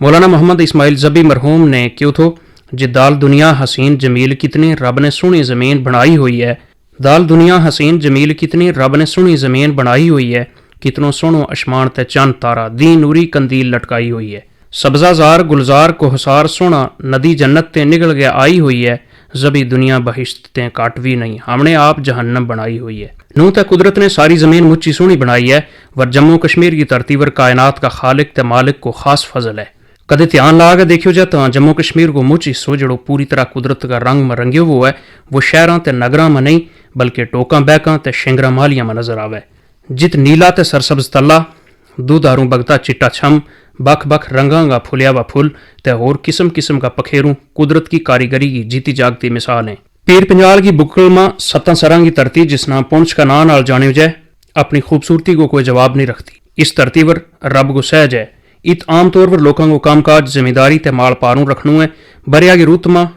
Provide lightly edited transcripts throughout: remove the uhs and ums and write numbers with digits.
मौलाना मोहम्मद इस्माइल ज़बी मरहूम ने क्यों थो दाल दुनिया हसीन जमील कितनी रब ने सोहनी ज़मीन बनाई हुई है। दाल दुनिया हसीन जमील कितनी रब ने सोहनी ज़मीन बनाई हुई है। कितनों सोहनो आसमान ते चंद तारा दी नूरी कंदील लटकाई हुई है। सब्जाजार गुलजार कोहसार सोना नदी जन्नत ते निकल के आई हुई है। जबी दुनिया बहिश्त ते काट भी नहीं हमने आप जहन्नम बनाई हुई है। नूं ते कुदरत ने सारी ज़मीन मुच्ची सोहनी बनाई है। वर जम्मू कश्मीर की धरती पर कायनात का खालिक ते मालिक को खास फजल है। कदे ध्यान ला के देखियो जाए तो जम्मू कश्मीर को मुझ हिस्सों जो पूरी तरह कुदरत का रंग में रंगियो वो है, वो शहरों ते नगरों में नहीं बल्कि टोकां बैकां ते शिंगरा मालियां में नजर आवे। जित नीला ते सरसब्ज तला दूधारू बगता चिट्टा छम बख बख रंगा का फुलिया वा फुल ते होर किस्म किस्म का पखेरू कुदरत की कारीगरी की जीती जागती मिसाल है। पीर पंजाल की बुकल में सत्ता सरां की धरती जिस नाम पुंछ का नाम नाल जाने जाए अपनी खूबसूरती को कोई जवाब नहीं रखती। इस धरती पर रब को सहज है। इत आम तौर पर लोगों को कामकाज जिम्मेदारी ते माल पारू रखनू है। बरिया की रुत में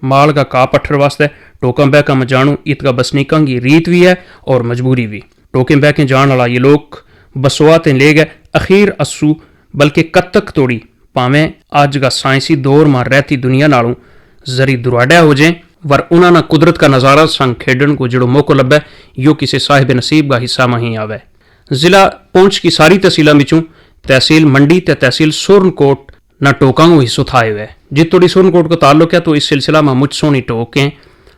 माल का का पट्ठर वास्ते टोका बैका में जानू इत का बसनीका की रीत भी है और मजबूरी भी। टोके बैके जान वाला ये लोग बसोआ ते ले गए अखीर अस्सू बल्कि कत्तक तोड़ी भावें अज का साइंसी दौर में रहती दुनिया नालों जरी दुराडा हो जाए वर उन्होंने कुदरत का नज़ारा संग खेडन को जो मौको लभे यो किसी साहिब नसीब का हिस्सा में ही आवे। जिला पुंछ की सारी तहसीलों विचों तहसील मंडी ते तहसील सुरनकोट न टोकां को हिस्सों थाए हुए। जित तोड़ी सुरनकोट को ताल्लुक है तो इस सिलसिला में मुझ सोहनी टोक हैं।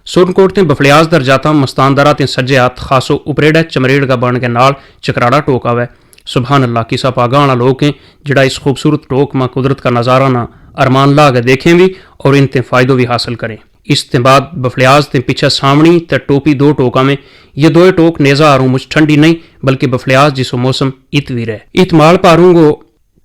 सुरनकोट ते बफलियाज दर जाता मस्तानदारा ते सज्जे हाथ खासो उपरेड़ा चमरेड़ का बन के नाल चकराड़ा टोक आवे। सुबहान अल्लाह किसा पागा वाला लोग हैं जिड़ा इस खूबसूरत टोक में कुदरत का नज़ारा ना अरमान ला के देखें भी और इन ते फायदो भी हासिल करें। इस ते बाद बफलियाज ते पीछे सामनी ते टोपी दो टोका में ये दो टोक नेजा आरू मुझ ठंडी नहीं बल्कि बफलियाज जिसो मौसम इत भी रहे। इत माल पारू गो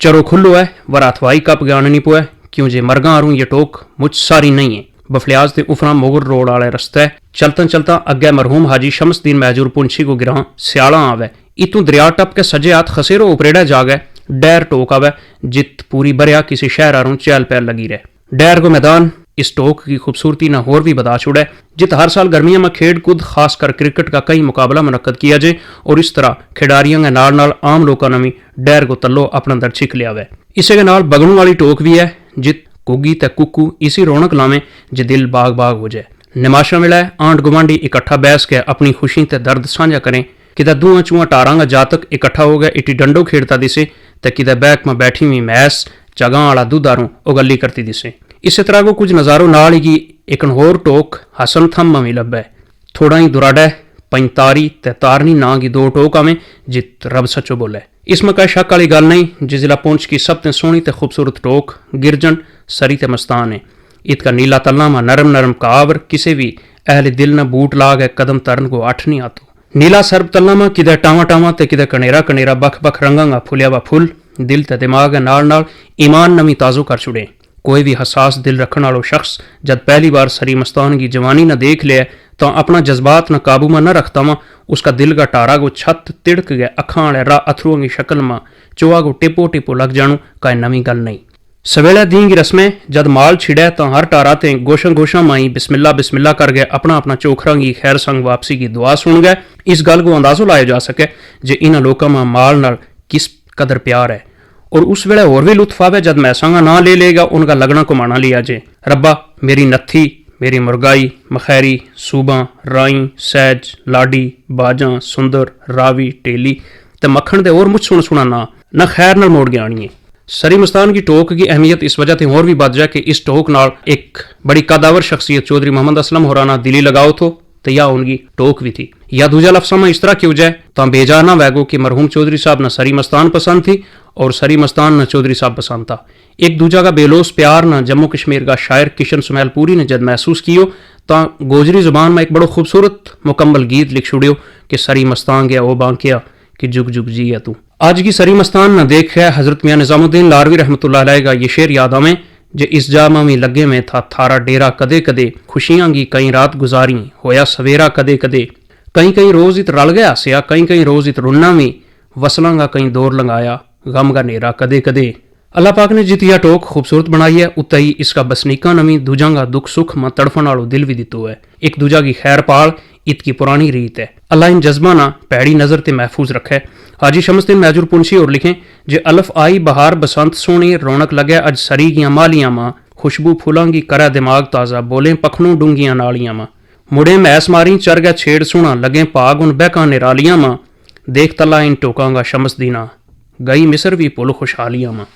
चरो खुल्लो है वर अथवाई कप ज्ञान नहीं पोए क्यों जे मरगा आरू ये टोक मुझ सारी नहीं है। बफलियाज ते उफरा मोगर रोड वाले रस्ते चलता चलता अगे मरहूम हाजी शमसदीन महजूर पुंछी को गिरा स्याला आवे। इतू दरिया टप के सजे हाथ खसेरो उपरेड़ा जागे डैर टोक आवे जित पूरी बरिया किसी शहर आरू चहल पहल लगी रहे। डैर को मैदान इस टोक की खूबसूरती न होर भी बता छुड़े। जित हर साल गर्मियों में खेड कूद खासकर क्रिकेट का कई मुकाबला मुनक्कद किया जाए और इस तरह खिडारियों के नाल नाल आम लोगों ने भी डैर को तलो अपना दर छिक लिया वे। इसी के नाल बगनू वाली टोक भी है जित कुगी ते कुकू इसी रौनक लावे जे दिल बाग बाग हो जाए। नमाशा मिला आंट गुआंढी इकट्ठा बैस के अपनी खुशी ते दर्द साझा करें। किदा दूआ चुआ टारांगा जातक इकट्ठा हो गए इटी डंडो खेड़ता दिसे ते किदा बैक में बैठी हुई मैस जगह वाला दूधारू उगली करती दिसे। इस तरह को कुछ नज़ारों नाल ही एक होर टोक हसन थम में लभे थोड़ा ही दुराडा पंतारी ते तारनी ना की दो टोक आवे जित रब सचो बोले। इसमें कई शक वाली गल नहीं जिस जिला पुंछ की सब ते सोहनी ते खूबसूरत टोक गिरजन सरी ते मस्तान है। इतका नीला तल्ला में नरम नरम कावर किसी भी अहले दिल न बूट ला गए कदम तरन को आठ नहीं आतो। नीला सर्ब तल्ला में किदे टावा टावा ते किदे कनेरा कनेरा बख बख रंगा फुलिया वा फुल दिल ते दिमाग नाल नाल ईमान नमी ताजो कर छुड़े। कोई भी हसास दिल रखने वालों शख्स जब पहली बार सरी मस्तान की जवानी न देख लिया तो अपना जज्बात न काबू में न रखता वहाँ उसका दिल का टारा को छत तिड़क गया अखा वाले राह अथरुओं की शक्ल में चोआ को टिपो टिपो लग जाणु का नवी गल नहीं। सवेला दी की रस्में जद माल छिड़े तो हर टारा ते गोशा गोशा माई बिस्मिल्ला बिस्मिल्ला कर गए अपना अपना चोखरा की खैर संग वापसी की दुआ सुन गए। इस गल को अंदाजो लाया जा सके जे इन लोगों में माल नाल किस कदर प्यार है और उस वेले और भी लुत्फ आवे जब मैसांगा ना ले लेगा उनका लगना को माना लिया जे। रब्बा मेरी नत्थी मेरी मुरगाई मखैरी सूबा राई सैज लाडी बाजा सुंदर रावी टेली ते मक्खन दे और मुझ सुन सुना ना खैर न मोड़ गया है। सरी मस्तान की टोक की अहमियत इस वजह से और भी बढ़ जाए कि इस टोक नाल एक बड़ी कदावर शख्सियत चौधरी मोहम्मद असलम होराना दिली लगाओ तो या उनकी टोक भी थी या दूजा लफ्सा में इस तरह क्यों जाए तो बेजा ना वैगो कि मरहूम चौधरी साहब न सरी मस्तान पसंद थी और सरी मस्तान न चौधरी साहब पसंद था। एक दूजा का बेलोस प्यार न जम्मू कश्मीर का शायर किशन सुमैलपुरी ने जब महसूस कियो तो गोजरी जुबान में एक बड़ो खूबसूरत मुकम्मल गीत लिख छुड़ियो कि सरी मस्तान गया ओ बांकिया कि जुग जुग जी है तू। आज की सरी मस्तान न देख है हजरत मियाँ निजामुद्दीन लारवी रहमतुल्लाह अलैह का ये शेर याद आवे जे इस जामा में लगे में था थारा डेरा कदे कदे खुशियां की कई रात गुजारी होया सवेरा कदे कदे कई कई रोज इत रल गया हसिया कई कई रोज इत रुन्ना में वसलां का कई दौर लगाया गम का नेरा कदे कदे। अल्लाह पाक ने जितिया टोक खूबसूरत बनाई है उतना ही इसका बसनीका नमी दूजा का दुख सुख में तड़फन वालों दिल भी दितो है। एक दूजा की खैर पाल इत की पुरानी रीत है। अल्लाह इन जज्बा ना पैड़ी नजर ते महफूज रखे हाजी शमसुद्दीन मैजूर पुंछी और लिखें जे अलफ आई बहार बसंत सोनी रौनक लगे अज सरी गियां मालियां मां खुशबू फुलां गी करै दिमाग ताज़ा बोलें पखनों डूंगियां नालियां मां मुड़े मैस मारी चर गै छेड़ सुना लगे भाग उन बहकां निरालियां मां देख तला इन टोकांगा शमसदीना गई मिसर भी पुल खुशहालियां मां।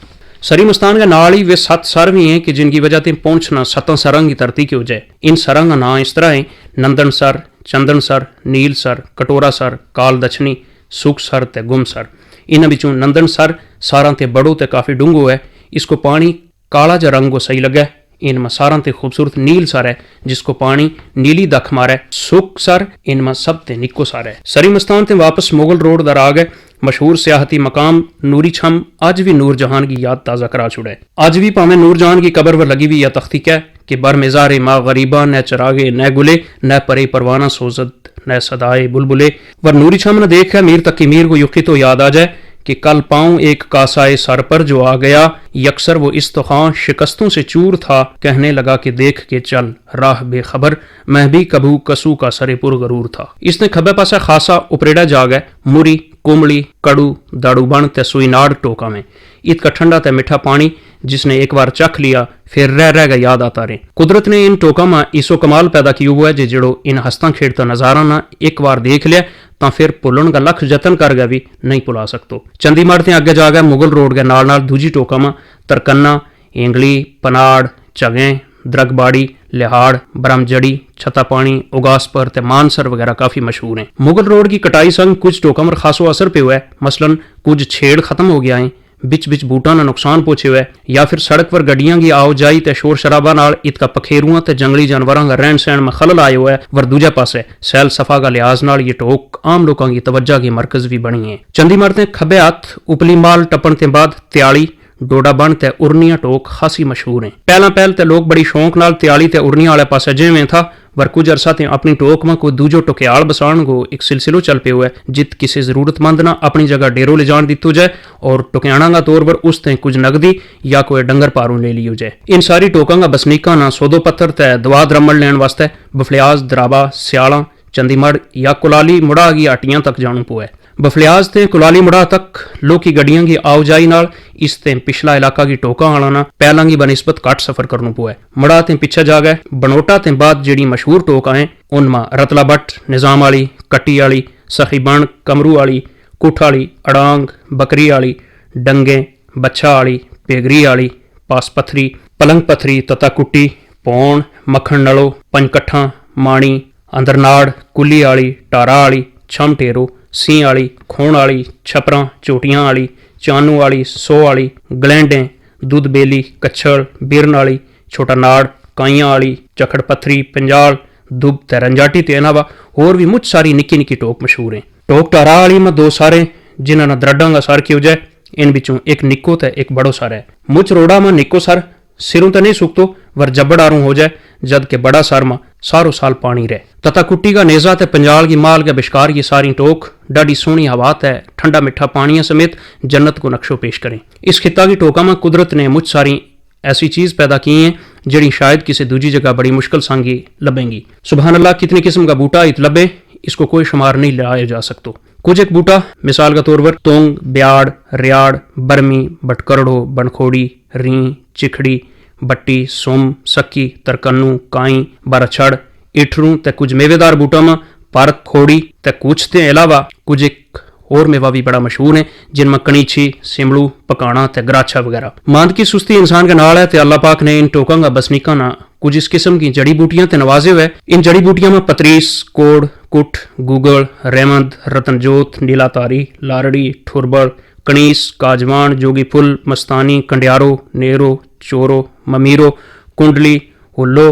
सरी मस्तान के नाल ही वे 7 सर भी हैं कि जिनकी वजह से पहुंचना 7 सरंग की धरती की हो जाए। इन सरंग का नाम इस तरह है नंदन सर, चंदन सर, नील सर, कटोरा सर, काल दछनी, सुख सर ते गुम सर। इन बिचों नंदन सर सारां ते बड़ो ते काफ़ी डूंगो है, इसको पानी काला जा रंग को सही लगे। इनमें सारां ते खूबसूरत नील सर है जिसको पानी नीली दख मारे। सुख सर इनमें सब ते निक्को सर है। सरी मस्तान ते वापस मुगल रोड दा राग है मशहूर सियाहती मकाम नूरी छम अज भी नूर जहान की याद ताज़ा करा छुड़े। अज भी भावें नूर जहान की कबर पर लगी हुई यह तख्ती है कि बर मेज़ारे माँ गरीबा न चरागे न गुले न परे परवाना सोजद न सदाए बुलबुले। वर नूरी छम न देख है मीर तकी मीर को युक्ति तो याद आ जाए कि कल पाऊं एक कासाए सर पर जो आ गया यकसर वो इस्तखां शिकस्तों से चूर था कहने लगा कि देख के चल राह बेखबर मैं भी कभू कसू का सरे पुर गरूर था। इसने खब्बे पासे खासा उपरेड़ा जाग है मुरी कुमली कड़ू दाड़ू बन ते सुईनाड़ टोका में इतका ठंडा ते मीठा पानी जिसने एक बार चख लिया फिर रह गया याद आता रहे। कुदरत ने इन टोका में इसो कमाल पैदा किया हुआ है जे जड़ो इन हस्तां खेड़ता नजारा ना एक बार देख लिया तो फिर भुलन का लख जतन कर गया भी नहीं भुला सकते। चंडीगढ़ ते अगे जा गया मुगल रोड के नाल दूजी टोका में तरकन्ना एंगली पनाड़ झगें द्रगबाड़ी लिहाड़ ब्रह्मजड़ी छतापानी उगासपर ते मानसर वगैरह काफ़ी मशहूर हैं। मुगल रोड की कटाई संग कुछ टोका पर खासो असर पे हुआ है। मसलन कुछ छेड़ खत्म हो गया है, बिच बिच बूटा ने नुकसान पहुंचे हुआ है या फिर सड़क पर गड्डियां की आओ जाई ते शोर शराबा नाल इतका पखेरुआं ते जंगली जानवरों का रहन सहन में खलल आया हुआ है। वर दूजे पासे सैल सफा का लिहाज नाल ये टोक आम लोगों की तवज्जा की मरकज भी बनी है। चंडीगढ़ ते खब्बे हाथ उपली माल टपन ते बाद त्याली डोडा बन ते उरनिया टोक खासी मशहूर है। पहल ते लोग बड़ी शौक नाल त्याली ते उरनिया वाले पासे जिवें था वर कुछ अरसा ते अपनी टोक में कोई दूजो टुकयाल बसाण को एक सिलसिलो चल पे हुआ है जित किसी जरूरतमंद ना अपनी जगह डेरो ले जान दितो जाए और टुकयाणा का तौर पर उस ते कुछ नकदी या कोई डंगर पारों ले लियो जाए। इन सारी टोकों का बसनीका ना सौदो पत्थर ते दवा द्रमण लैन वास्ते बफलियाज दराबा स्याला चंडीगढ़ या कुलाली मुड़ा की हटियां तक जाणू पो है। बफलियाज ते कुलाली मुड़ा तक लोग की गड्डियां की आवाजाई नाल इस ते पिछला इलाका की टोका आना ना पहला की बनिस्बत घट सफर करना पो है। मुड़ा ते पिछा जा गए बनोटा ते बाद जेड़ी मशहूर टोका है उनमें रतला बट निजाम वाली कट्टी वाली सखीबन कमरू वाली कुठ वाली अड़ांग बकरी वाली डंगे बच्छा वाली पेगरी वाली पास पत्थरी पलंग पत्थरी तता कुट्टी पौन मक्खन नलो पंजकट्ठा माणी अंदरनाड़ कुली वाली टारा वाली छम टेरो सी वाली खोण वाली छपरा चोटियां वाली चानू वाली सो वाली गलैंडें दुध बेली कच्छड़ बिरन वाली छोटा नाड़ काइयां वाली चखड़ पत्थरी पंजाल दुब ते रंजाटी ते अलावा होर भी मुझ सारी निक्की निक्की टोक मशहूर हैं। टोक टारा वाली में 2 सारे जिन्होंने दरड्डां का सर कियो जाए इन बिचों एक निक्को ते एक बड़ो सर है। मुझ रोड़ा में निक्को सर सिरों तो नहीं सुकतो वर जबड़ आरूं हो जाए जबकि बड़ा सर में सारो साल पानी रहे। तथा कुट्टी का नेजा ते पंजाल की माल के बिश्कार की सारी टोक डाडी सोहनी हवा है ठंडा मिठा पानिया समेत जन्नत को नक्शो पेश करें। इस खिता की टोका में कुदरत ने मुझ सारी ऐसी चीज़ पैदा की हैं जड़ी शायद किसी दूजी जगह बड़ी मुश्किल संगी लभेंगी। सुबहान अल्लाह कितनी किस्म का बूटा इत लभे इसको कोई शुमार नहीं लगाया जा सकता। कुछ एक बूटा मिसाल के तौर पर तोंग ब्याड़ रियाड़ बरमी बटकरड़ो बनखोड़ी री चिखड़ी बट्टी सोम सक्की तरकन्नू काई बरछड़ इठरू ते कुछ मेवेदार बूटा में पारक खोड़ी ते कुछ के अलावा कुछ एक और मेवा भी बड़ा मशहूर है जिनमें कणीछी सिमड़ू पकाना ते गराछा वगैरह। मांद की सुस्ती इंसान के नाल है ते अल्लाह पाक ने इन टोकों का बसनीका ना कुछ इस किस्म की जड़ी बूटियां ते नवाजे हुए। इन जड़ी बूटियां में पतरीस कोड़ कुट गूगल रेमंद रतनजोत नीला तारी लारड़ी ठुरबड़ कणीस काजवान जोगी फुल मस्तानी कंडियारो नेरो चोरो ममीरो कुंडली हुल्लो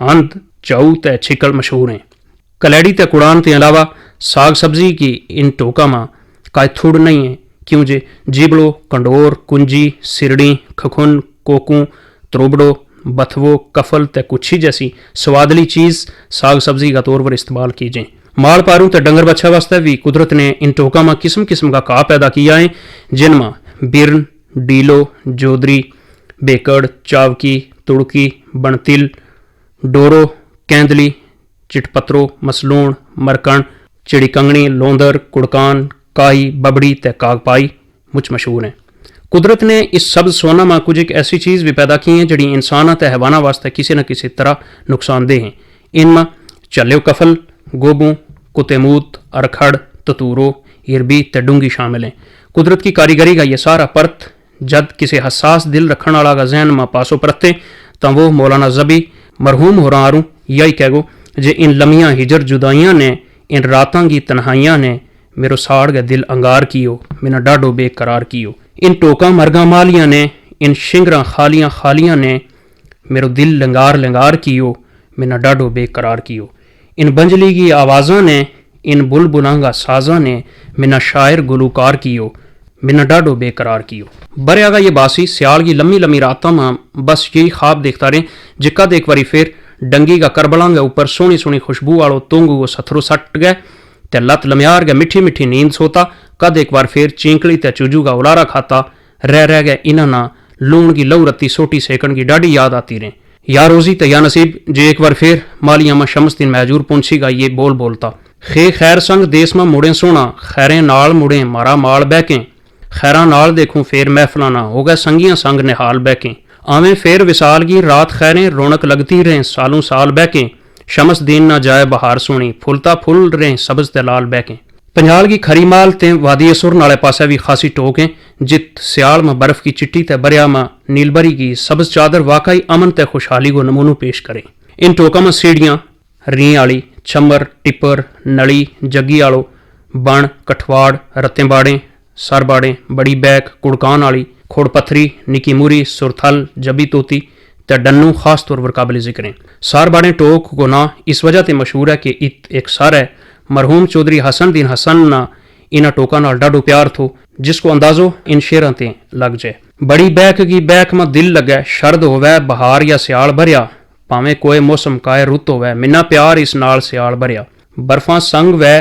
हंद चाऊ ते छिकल मशहूर हैं। कलैड़ी ते कुड़ान के अलावा साग सब्जी की इन टोका में का थुड़ नहीं है क्यों जे जीबड़ो कंडोर कुंजी सिरड़ी खखुन कोकू त्रोबड़ो बथवो कफल ते कुछी जैसी स्वादली चीज़ साग सब्जी का तौर पर इस्तेमाल कीजिए। माल पारू ते डंगर बच्छा वास्ते भी कुदरत ने इन टोका में किस्म किस्म का घाह पैदा किया है जिनमें बिरन डीलो जोदरी बेकड़ चावकी तुड़की बनतिल डोरो कैंदली चिटपत्रो मसलूण मरकण चिड़ी कंगनी लोंदर कुड़कान काई बबड़ी ते कागपाई मुझ मशहूर हैं। कुदरत ने इस सब्ज सोना में कुछ एक ऐसी चीज़ भी पैदा की हैं जड़ी इंसान ते हैवाना वास्ते किसी न किसी तरह नुकसानदेह हैं। इनमें झल्यो कफल, गोबू, कुतेमूत, अरखड़, ततूरो, हिरबी ते डूंगी शामिल हैं। कुदरत की कारीगरी का यह सारा परत जद किसी हसास दिल रखने वाला का जहन में पासो परते तो वो मौलाना ज़बी मरहूम हो रहा रू यही कहो जे इन लम्हियां हिजर जुदाइयां ने, इन रातां की तन्हाइयां ने मेरो साड़ गए दिल अंगार कियो, मिना डाडो बेकरार कियो। इन टोका मरगा मालियां ने, इन शिंगरा खालियां खालियां ने मेरो दिल लंगार लंगार कियो, मिना डाडो बेकरार कियो। इन बंजली की आवाज़ा ने, इन बुलबुलांगा साजा ने मिना शायर गुलूकार कियो, मिना डाडो बेकरार कियो। बरे आगा ये बासी सियाल की लम्मी लम्मी रातां में बस यही ख्वाब देखता रहे जिक्का एक बारी फिर डंगी का करबलांगे ऊपर सोहनी सोहनी खुशबू वालो तोंगू वो सथरो सट गए ते लत लम्यार गए मिठी मिठी नींद सोता। कद एक बार फिर चींकली ते चूजू का उलारा खाता रह गए इन्हा ना लूण की लऊ रत्ती सोटी सेकन की डाडी याद आती रहे। या रोजी ते या नसीब जे एक बार फिर मालिया में शम्स दिन महजूर पुंछी का ये बोल बोलता खे खैर संग देस में मुड़े सोना, खैरें नाल मुड़े मारा माल बैकें, खैरा नाल देखूं फेर महफलाना हो गए संगियां संग निहाल बैकें, आवें फेर विसाल की रात खैरें रौनक लगती रहें सालों साल बैकें, शमस दिन ना जाए बहार सोनी फुलता फुल रहें सब्ज ते लाल बैकें। पंजाल की खरी माल ते वादी असुर नाले पासे भी खासी टोक हैं जित सियाल में बर्फ की चिट्टी ते बरिया में नीलबरी की सब्ज चादर वाकई अमन ते खुशहाली को नमूनों पेश करें। इन टोका में सीढ़ियाँ री आली, छम्बर, टिप्पर, नली, जग्गी आलो, बण, कठवाड़, रत्तेबाड़े, सरबाड़े, बड़ी बैक, कुड़कान आली, खोड़ पत्थरी, निकी मूरी, सुरथल, जबी तोती ते डन्नू खास तौर पर काबिल जिक्र हैं। सारबाड़े टोक को ना इस वजह से मशहूर है कि इत एक सर है मरहूम चौधरी हसन दिन हसन ना इन्ह टोका नाल डाडो प्यार थो जिसको अंदाजो इन शेरां ते लग जाए। बड़ी बैक की बैक में दिल लगे शरद होवे बहार या सियाल भरिया, भावें कोई मौसम काए रुत होवे मिन्ना प्यार इस नाल सियाल भरिया। बर्फां संग वै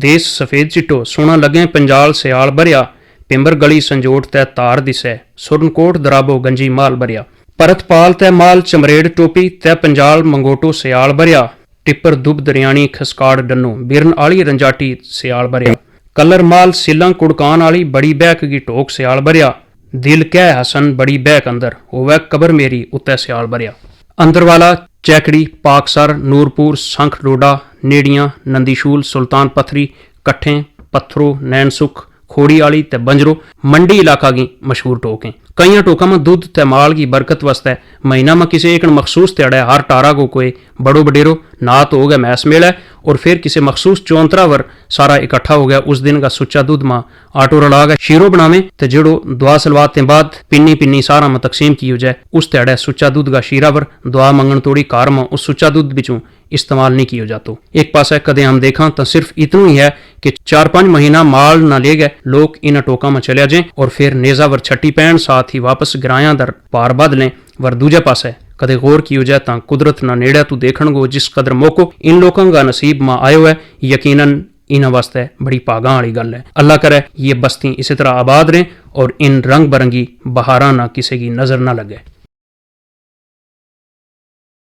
देस सफेद चिट्टो सोना लगे पंजाल सियाल भरिया, पिंबर गली संजोट तै तार दिसै सुरनकोट दराबो गंजी माल भरिया। परत पाल तै माल चमरेड़ टोपी तै पंजाल मंगोटो सियाल भरिया, टिप्पर दुब दरियाणी खसकाड़ डन्नो बिरन आली रंजाटी सियाल भरिया। कलर माल सिलां कुड़कान आली बड़ी बैक की टोक सियाल भरिया, दिल कै हसन बड़ी बैक अंदर होवै कबर मेरी उत्ते सियाल भरिया। अंदर वाला चैकड़ी पाकसर नूरपुर संख डोडा नेड़ियां नंदीशूल सुल्तान पत्थरी कट्ठें पत्थरों नैनसुख खोड़ी आली ते बंजरो मंडी इलाका की मशहूर टोक हैं। कई टोका में दूध ते माल की बरकत वास्ते महीना में किसी एक मखसूस त्याड़ा हर टारा को कोई बड़ो बडेरो नात हो गया मैस मेला और फिर किसी मखसूस चौंतरा वर सारा इकट्ठा हो गया उस दिन का सुच्चा दूध में आटो रला गया शीरो बनावे ते जेड़ो दुआ सलवात बाद पिन्नी पिन्नी सारा में तकसीम की हो जाए उस त्याड़े सुच्चा दूध का शीरा वर दुआ मंगन तोड़ी कार में उस सुच्चा दूध बिचों इस्तेमाल नहीं किया जातो। एक पासा कदे हम देखा तो सिर्फ इतना ही है कि 4-5 महीना माल न ले गए लोग इन टोका में चले जाए और फिर नेजा वर छट्टी पैन साथ ही वापस गिराया दर पार बद लें वर दूजे पासे कदे गौर की जाए तो कुदरत ना नेड़े तू देखण गो जिस कदर मौको इन लोगों का नसीब में आयो है यकीनन इन्हां वास्ते बड़ी भागां वाली गल है। अल्लाह करे ये बस्ती इसी तरह आबाद रहें और इन रंग बरंगी बहारां ना किसी की नजर ना लगे।